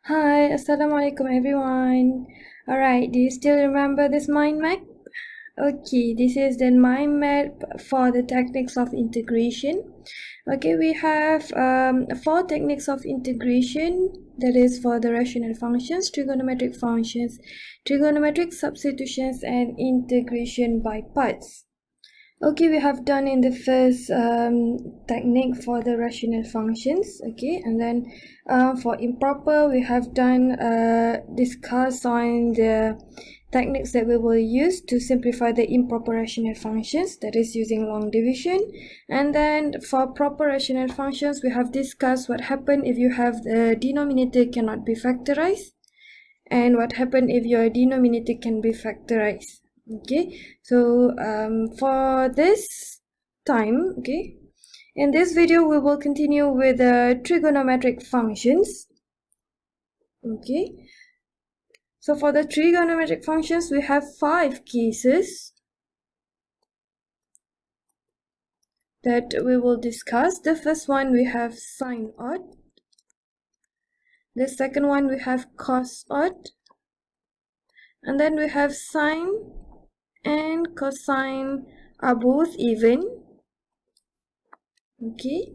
Hi, Assalamualaikum everyone. Alright, do you still remember this mind map? Okay, this is the mind map for the techniques of integration. Okay, we have 4 techniques of integration, that is for the rational functions, trigonometric functions, trigonometric substitutions, and integration by parts. Okay, we have done in the first technique for the rational functions. Okay, and then for improper, we have done discuss on the techniques that we will use to simplify the improper rational functions, that is using long division. And then for proper rational functions, we have discussed what happens if you have the denominator cannot be factorized, and what happens if your denominator can be factorized. Okay, so for this time, okay, in this video we will continue with the trigonometric functions. Okay, so for the trigonometric functions, we have 5 cases that we will discuss. The first one, we have sine odd. The second one, we have cos odd. And then we have sine and cosine are both even. Okay,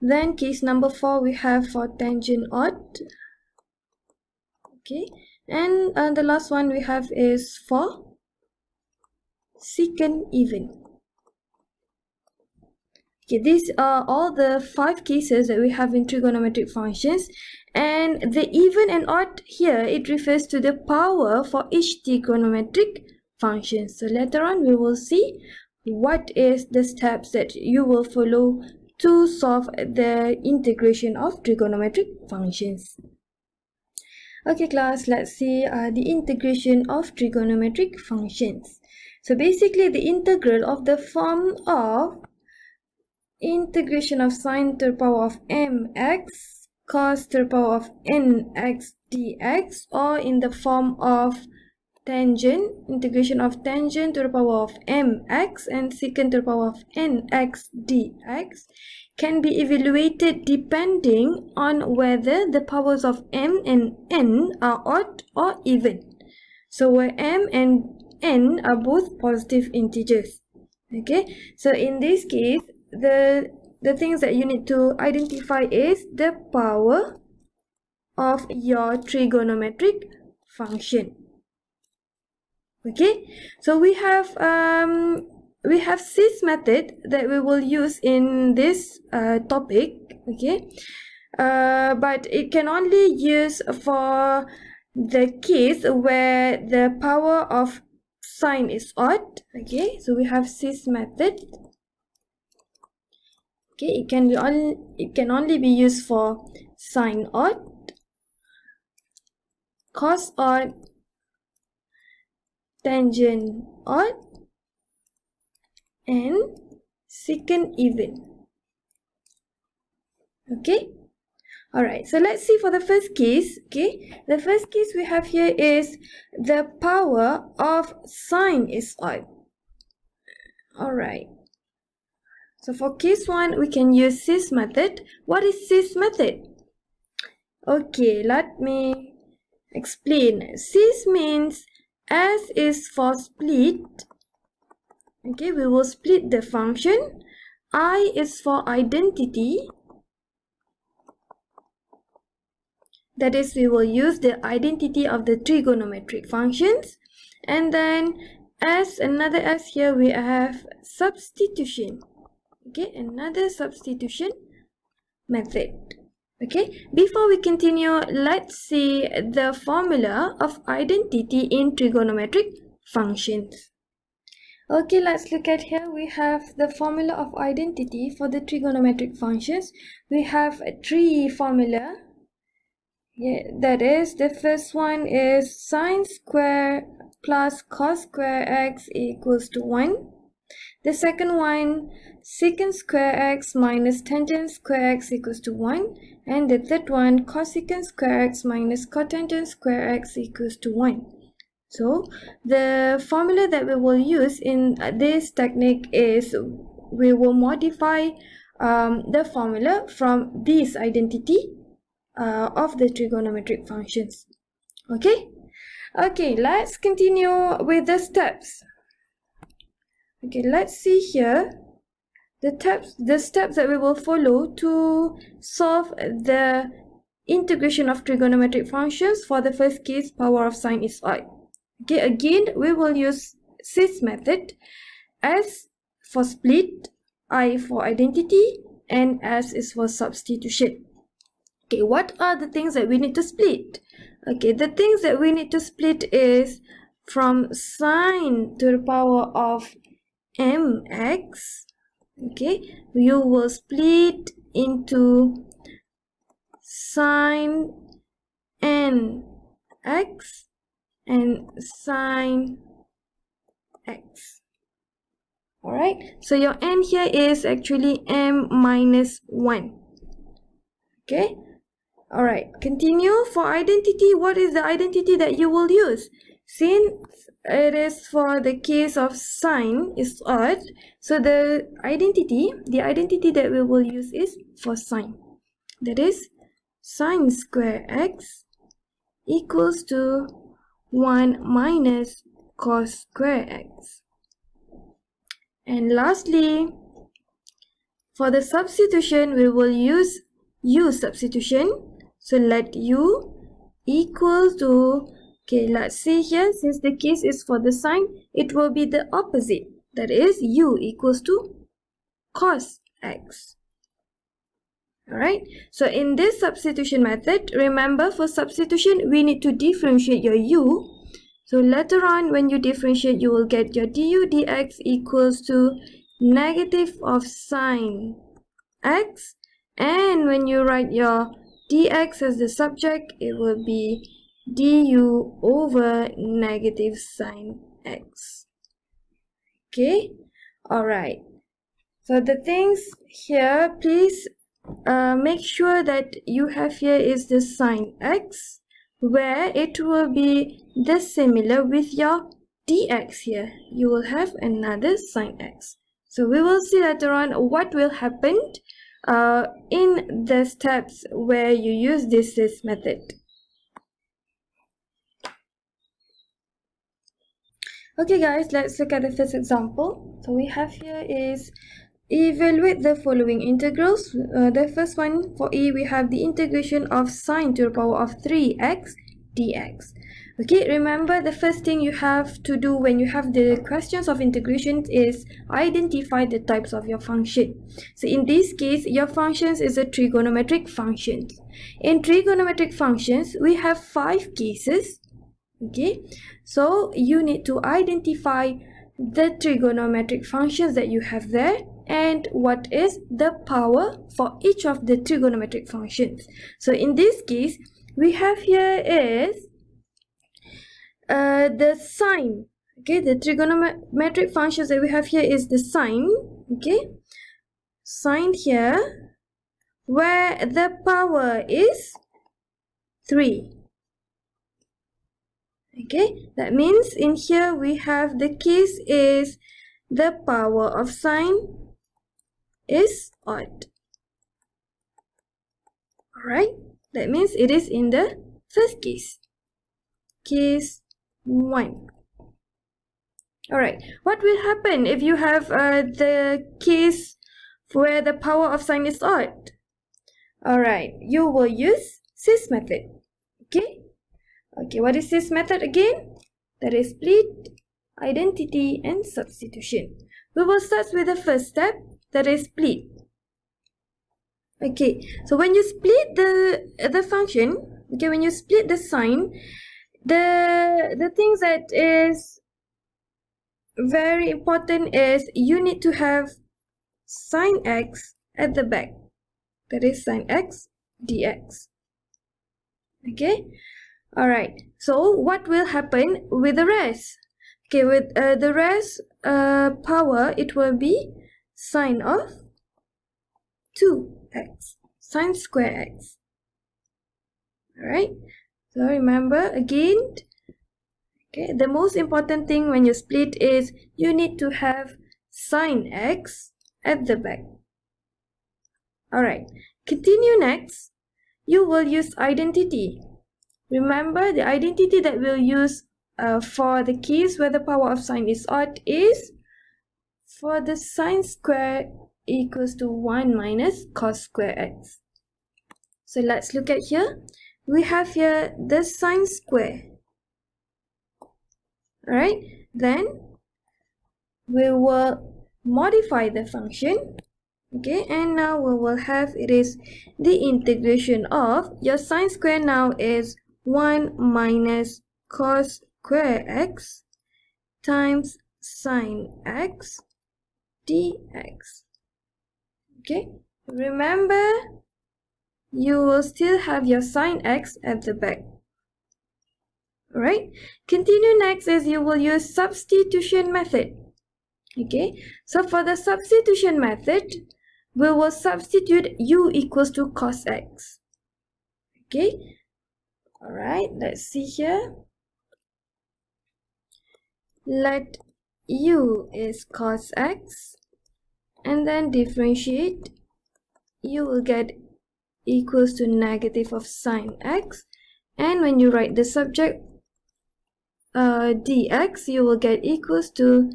then case number 4, we have for tangent odd. Okay, and the last one we have is for secant even. Okay, these are all the 5 cases that we have in trigonometric functions, and the even and odd here, it refers to the power for each trigonometric function. So later on we will see what is the steps that you will follow to solve the integration of trigonometric functions. Okay class, let's see the integration of trigonometric functions. So basically the integral of the form of integration of sine to the power of mx cos to the power of nx dx, or in the form of tangent, integration of tangent to the power of mx and secant to the power of nx dx, can be evaluated depending on whether the powers of m and n are odd or even. So where m and n are both positive integers. Okay, so in this case, the things that you need to identify is the power of your trigonometric function. Okay, so we have cis method that we will use in this topic. Okay, but it can only use for the case where the power of sine is odd. Okay, so we have cis method. Okay, it can only be used for sine odd, cos odd, tangent odd, and secant even. Okay, alright, so let's see for the first case. Okay, the first case we have here is the power of sine is odd. Alright, so for case 1 we can use cis method. What is cis method? Okay, let me explain. Cis means S is for split. Okay, we will split the function. I is for identity. That is, we will use the identity of the trigonometric functions. And then S, another S here, we have substitution. Okay, another substitution method. Okay, before we continue, let's see the formula of identity in trigonometric functions. Okay, let's look at here. We have the formula of identity for the trigonometric functions. We have 3 formula. Yeah, that is, the first one is sine square plus cos square x equals to 1. The second one, secant square x minus tangent square x equals to 1. And the third one, cosecant square x minus cotangent square x equals to 1. So the formula that we will use in this technique is, we will modify the formula from this identity of the trigonometric functions. Okay, let's continue with the steps. Okay, let's see here the steps that we will follow to solve the integration of trigonometric functions. For the first case, power of sine is odd. Okay, again we will use this method. S for split, I for identity, and S is for substitution. Okay, what are the things that we need to split? Okay, the things that we need to split is from sine to the power of mx. Okay, you will split into sine nx and sine x. Alright, so your n here is actually m minus 1. Okay, alright, continue. For identity, what is the identity that you will use? Since it is for the case of sine is odd, so the identity that we will use is for sine. That is sine square x equals to 1 minus cos square x. And lastly, for the substitution, we will use u substitution. So let u equal to, okay, let's see here, since the case is for the sine, it will be the opposite. That is u equals to cos x. Alright, so in this substitution method, remember for substitution, we need to differentiate your u. So later on, when you differentiate, you will get your du dx equals to negative of sine x. And when you write your dx as the subject, it will be du over negative sine x. Okay, alright. So the things here, please make sure that you have here is the sine x, where it will be dissimilar with your dx here. You will have another sine x. So we will see later on what will happen in the steps where you use this method. Okay guys, let's look at the first example. So we have here is evaluate the following integrals. The first one, for E, we have the integration of sine to the power of 3x dx. Okay, remember the first thing you have to do when you have the questions of integration is identify the types of your function. So in this case, your functions is a trigonometric function. In trigonometric functions, we have 5 cases. Okay, so you need to identify the trigonometric functions that you have there and what is the power for each of the trigonometric functions. So in this case, we have here is the sine. Okay, the trigonometric functions that we have here is the sine. Okay, sine here, where the power is 3. Okay, that means in here we have the case is the power of sine is odd. Alright, that means it is in the first case, case 1. Alright, what will happen if you have the case where the power of sine is odd? Alright, you will use this method. Okay, what is this method again? That is split, identity, and substitution. We will start with the first step, that is split. Okay, so when you split the function, okay, when you split the sine, the things that is very important is you need to have sine x at the back. That is sine x dx. Okay. Alright, so what will happen with the rest? Okay, with the rest power, it will be sine of 2x, sine square x. Alright, so remember again, okay, the most important thing when you split is you need to have sine x at the back. Alright, continue next. you will use identity. Remember, the identity that we'll use for the case where the power of sine is odd is for the sine square equals to 1 minus cos square x. So let's look at here. We have here the sine square. Alright, then we will modify the function. Okay, and now we will have it is the integration of your sine square now is 1 minus cos square x times sine x dx. Okay, remember you will still have your sine x at the back. Alright, continue next is you will use substitution method. Okay, so for the substitution method, we will substitute u equals to cos x. Okay, alright, let's see here. Let u is cos x and then differentiate. You will get equals to negative of sine x, and when you write the subject dx, you will get equals to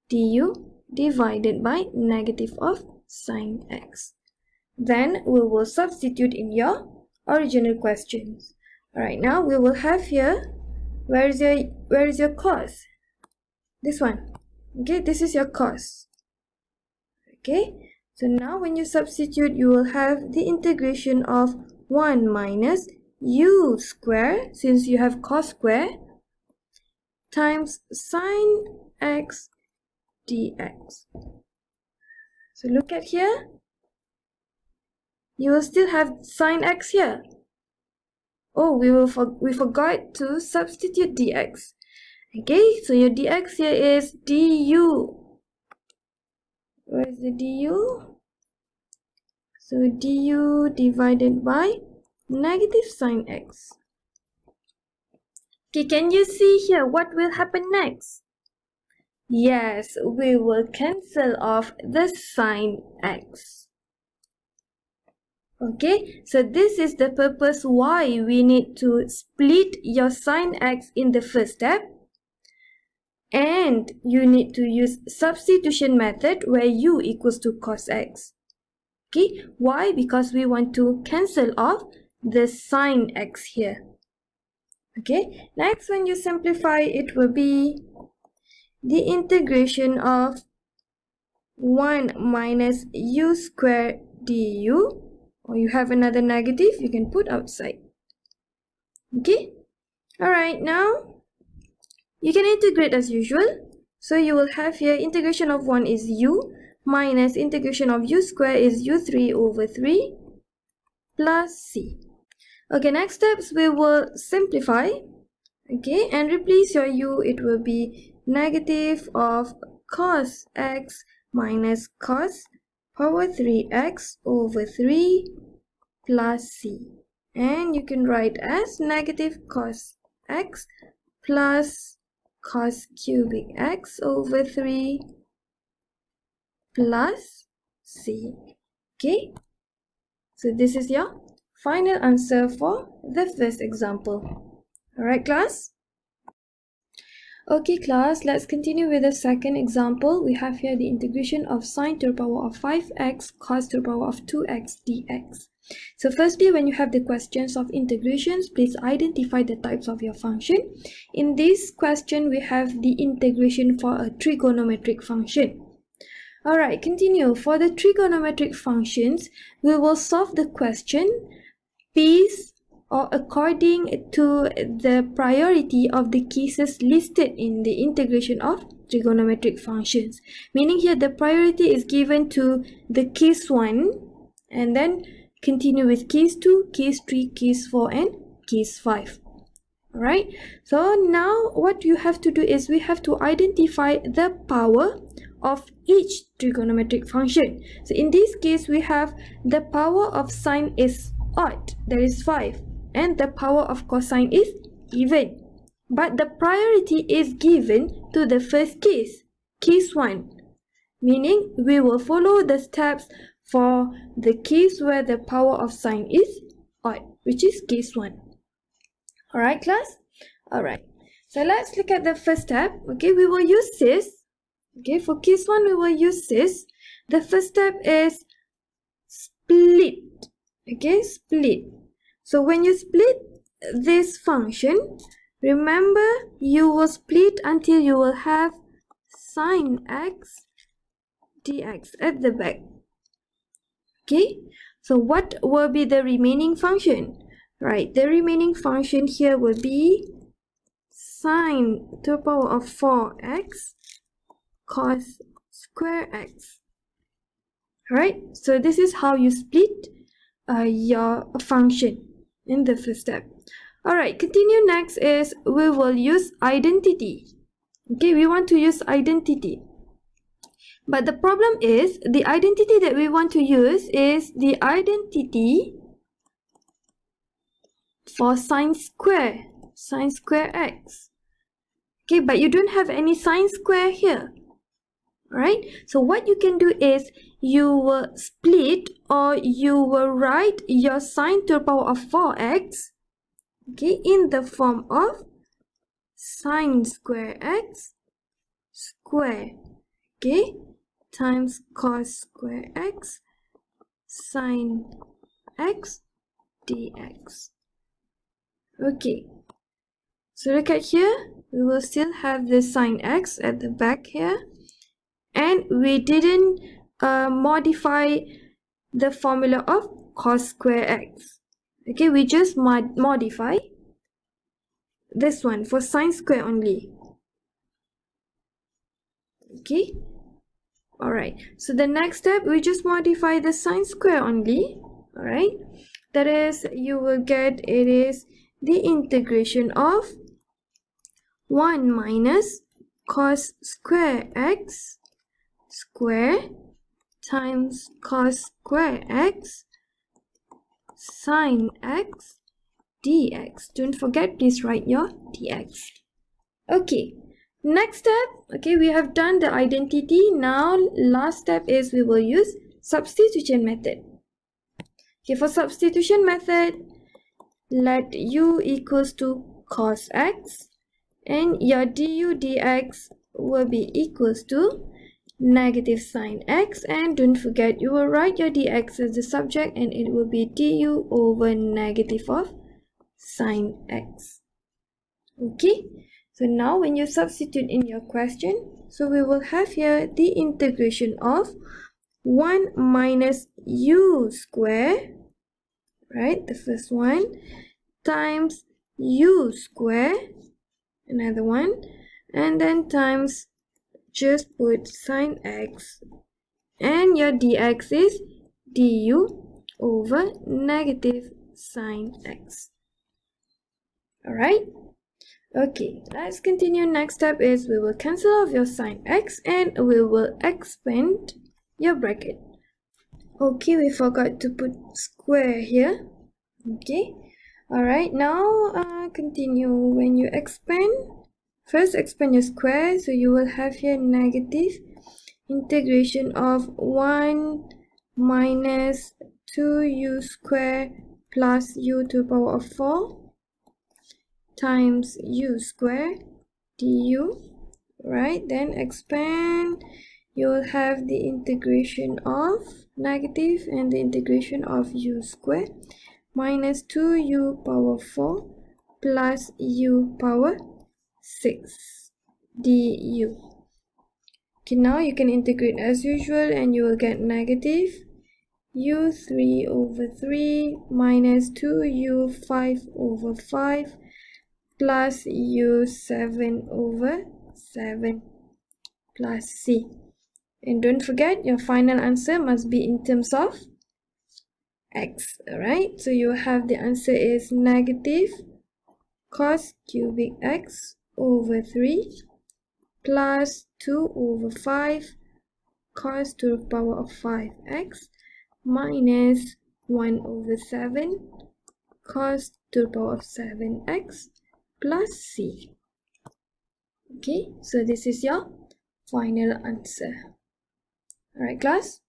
du divided by negative of sine x. Then we will substitute in your original questions. Alright, now we will have here, where is your cos? This one. Okay, this is your cos. Okay, so now when you substitute, you will have the integration of 1 minus u square, since you have cos square, times sine x dx. So look at here. You will still have sine x here. Oh, we forgot to substitute dx. Okay, so your dx here is du. Where is the du? So du divided by negative sine x. Okay, can you see here what will happen next? Yes, we will cancel off the sine x. Okay, so this is the purpose why we need to split your sine x in the first step. And you need to use substitution method where u equals to cos x. Okay, why? Because we want to cancel off the sine x here. Okay, next when you simplify, it will be the integration of 1 minus u square du, or you have another negative, you can put outside. Okay, alright, now you can integrate as usual. So you will have here integration of 1 is u minus integration of u square is u3 over 3 plus c. Okay, next steps we will simplify. Okay, and replace your u, it will be negative of cos x minus cos power 3x over 3 plus c. And you can write as negative cos x plus cos cubic x over 3 plus c. Okay, so this is your final answer for the first example. Alright, class? Okay, class, let's continue with the second example. We have here the integration of sine to the power of 5x cos to the power of 2x dx. So firstly, when you have the questions of integrations, please identify the types of your function. In this question, we have the integration for a trigonometric function. Alright, continue. For the trigonometric functions, we will solve the question piece or according to the priority of the cases listed in the integration of trigonometric functions. Meaning here the priority is given to the case 1 and then continue with case 2, case 3, case 4 and case 5. Alright, so now what you have to do is we have to identify the power of each trigonometric function. So in this case we have the power of sine is odd, that is 5, and the power of cosine is even. But the priority is given to the first case, case 1. Meaning we will follow the steps for the case where the power of sine is odd, which is case 1. Alright class? Alright. So let's look at the first step. Okay, we will use this. Okay, for case 1 we will use this. The first step is split. Okay, split. So when you split this function, remember you will split until you will have sine x dx at the back. Okay, so what will be the remaining function? Right, the remaining function here will be sine to the power of 4x cos square x. Right, so this is how you split your function in the first step. Alright, continue. Next is we will use identity. Okay, we want to use identity. But the problem is the identity that we want to use is the identity for sine square x. Okay, but you don't have any sine square here. Alright, so what you can do is you will split, or you will write your sine to the power of 4x, okay, in the form of sine square x square, okay, times cos square x sine x dx. Okay, so look at here, we will still have the sine x at the back here, and we didn't modify the formula of cos square x. Okay, we just modify this one for sine square only. Okay, alright, so the next step, we just modify the sine square only. Alright, that is, you will get, it is the integration of 1 minus cos square x square times cos square x sine x dx. Don't forget, please write your dx. Okay, next step, okay, we have done the identity. Now last step is we will use substitution method. Okay, for substitution method, let u equals to cos x, and your du dx will be equals to negative sine x, and don't forget, you will write your dx as the subject, and it will be du over negative of sine x. Okay, so now when you substitute in your question, so we will have here the integration of 1 minus u square, right, the first one, times u square, another one, and then times, just put sine x, and your dx is du over negative sine x. Alright, okay, let's continue. Next step is we will cancel off your sine x, and we will expand your bracket. Okay, we forgot to put square here. Okay, alright, now continue. When you expand, first expand your square, so you will have here negative integration of 1 minus 2u square plus u to the power of 4 times u square du, right? Then expand, you will have the integration of negative and the integration of u square minus 2u power 4 plus u power 6 du. Okay, now you can integrate as usual, and you will get negative u3 over 3 minus 2u5 over 5 plus u7 over 7 plus c. And don't forget, your final answer must be in terms of x. Alright, so you have the answer is negative cos cubic x over 3 plus 2 over 5 cos to the power of 5x minus 1 over 7 cos to the power of 7x plus c. Okay, so this is your final answer. Alright class?